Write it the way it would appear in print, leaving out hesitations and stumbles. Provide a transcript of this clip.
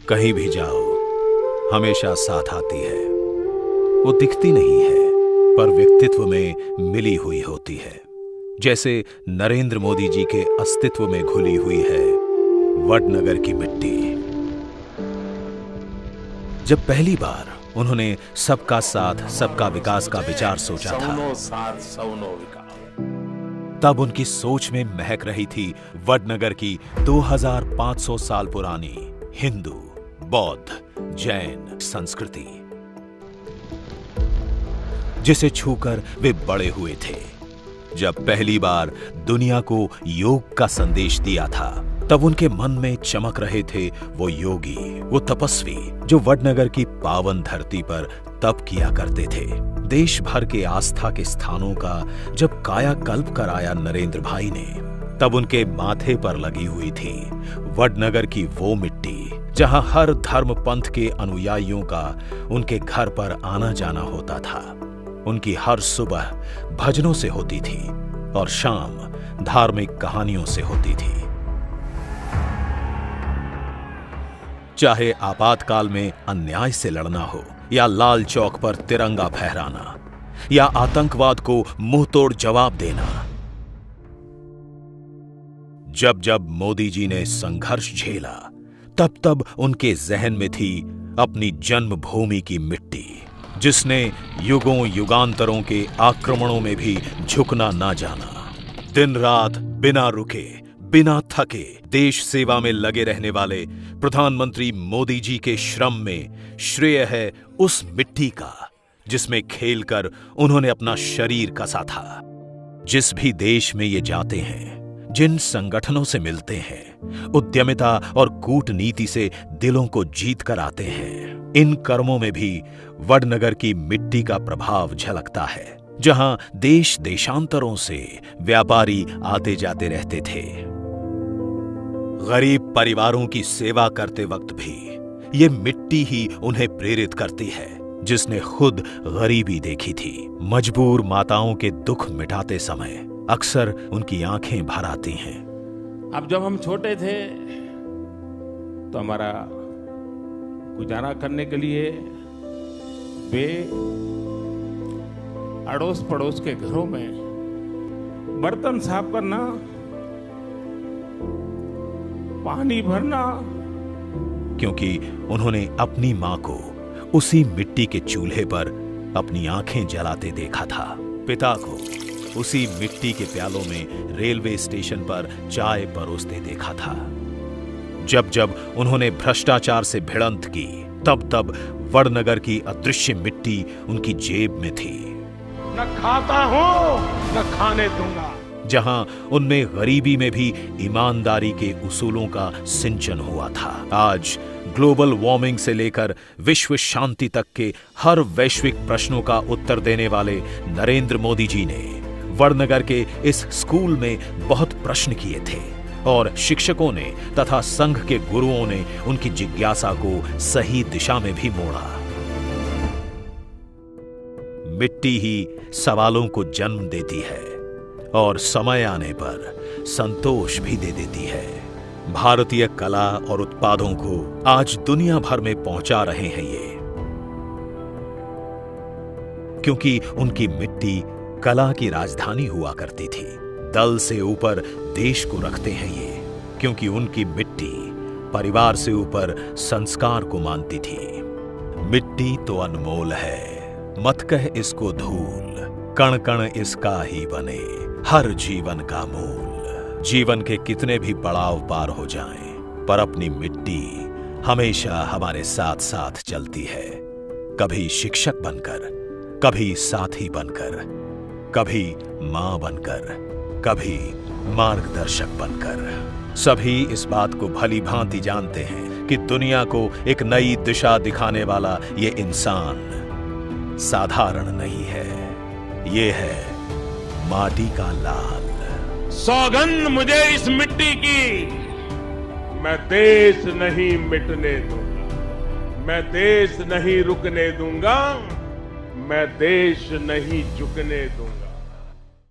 कहीं भी जाओ हमेशा साथ आती है। वो दिखती नहीं है पर व्यक्तित्व में मिली हुई होती है, जैसे नरेंद्र मोदी जी के अस्तित्व में घुली हुई है वडनगर की मिट्टी। जब पहली बार उन्होंने सबका साथ सबका विकास का विचार सोचा था, तब उनकी सोच में महक रही थी वडनगर की 2500 साल पुरानी हिंदू, बौद्ध, जैन संस्कृति, जिसे छूकर वे बड़े हुए थे। जब पहली बार दुनिया को योग का संदेश दिया था, तब उनके मन में चमक रहे थे वो योगी, वो तपस्वी जो वडनगर की पावन धरती पर तप किया करते थे। देश भर के आस्था के स्थानों का जब कायाकल्प कराया नरेंद्र भाई ने, तब उनके माथे पर लगी हुई थी वडनगर की वो मिट्टी जहां हर धर्म पंथ के अनुयायियों का उनके घर पर आना जाना होता था। उनकी हर सुबह भजनों से होती थी और शाम धार्मिक कहानियों से होती थी। चाहे आपातकाल में अन्याय से लड़ना हो, या लाल चौक पर तिरंगा फहराना, या आतंकवाद को मुंहतोड़ जवाब देना, जब जब मोदी जी ने संघर्ष झेला, तब तब उनके जहन में थी अपनी जन्मभूमि की मिट्टी, जिसने युगों युगांतरों के आक्रमणों में भी झुकना ना जाना। दिन रात बिना रुके बिना थके देश सेवा में लगे रहने वाले प्रधानमंत्री मोदी जी के श्रम में श्रेय है उस मिट्टी का जिसमें खेलकर उन्होंने अपना शरीर कसा था। जिस भी देश में ये जाते हैं, जिन संगठनों से मिलते हैं, उद्यमिता और कूटनीति से दिलों को जीत कर आते हैं, इन कर्मों में भी वडनगर की मिट्टी का प्रभाव झलकता है, जहां देश देशांतरों से व्यापारी आते जाते रहते थे। गरीब परिवारों की सेवा करते वक्त भी ये मिट्टी ही उन्हें प्रेरित करती है, जिसने खुद गरीबी देखी थी। मजबूर माताओं के दुख मिटाते समय अक्सर उनकी आंखें भर आती हैं। अब जब हम छोटे थे तो हमारा गुजारा करने के लिए वे अड़ोस पड़ोस के घरों में बर्तन साफ करना, पानी भरना, क्योंकि उन्होंने अपनी मां को उसी मिट्टी के चूल्हे पर अपनी आंखें जलाते देखा था, पिता को उसी मिट्टी के प्यालों में रेलवे स्टेशन पर चाय परोसते देखा था। जब जब उन्होंने भ्रष्टाचार से भिड़ंत की, तब तब वडनगर की अदृश्य मिट्टी उनकी जेब में थी। न खाता हूं न खाने दूंगा, जहां उनमें गरीबी में भी ईमानदारी के उसूलों का सिंचन हुआ था। आज ग्लोबल वार्मिंग से लेकर विश्व शांति तक के हर वैश्विक प्रश्नों का उत्तर देने वाले नरेंद्र मोदी जी ने वडनगर के इस स्कूल में बहुत प्रश्न किए थे, और शिक्षकों ने तथा संघ के गुरुओं ने उनकी जिज्ञासा को सही दिशा में भी मोड़ा। मिट्टी ही सवालों को जन्म देती है और समय आने पर संतोष भी दे देती है। भारतीय कला और उत्पादों को आज दुनिया भर में पहुंचा रहे हैं ये, क्योंकि उनकी मिट्टी कला की राजधानी हुआ करती थी। दल से ऊपर देश को रखते हैं ये, क्योंकि उनकी मिट्टी परिवार से ऊपर संस्कार को मानती थी। मिट्टी तो अनमोल है, मत कह इसको धूल, कण कण इसका ही बने हर जीवन का मूल। जीवन के कितने भी पड़ाव पार हो जाएं, पर अपनी मिट्टी हमेशा हमारे साथ साथ चलती है। कभी शिक्षक बनकर, कभी साथी बनकर, कभी मां बनकर, कभी मार्गदर्शक बनकर। सभी इस बात को भली भांति जानते हैं कि दुनिया को एक नई दिशा दिखाने वाला ये इंसान साधारण नहीं है, ये है माटी का लाल। सौगंध मुझे इस मिट्टी की, मैं देश नहीं मिटने दूंगा, मैं देश नहीं रुकने दूंगा, मैं देश नहीं झुकने दूंगा।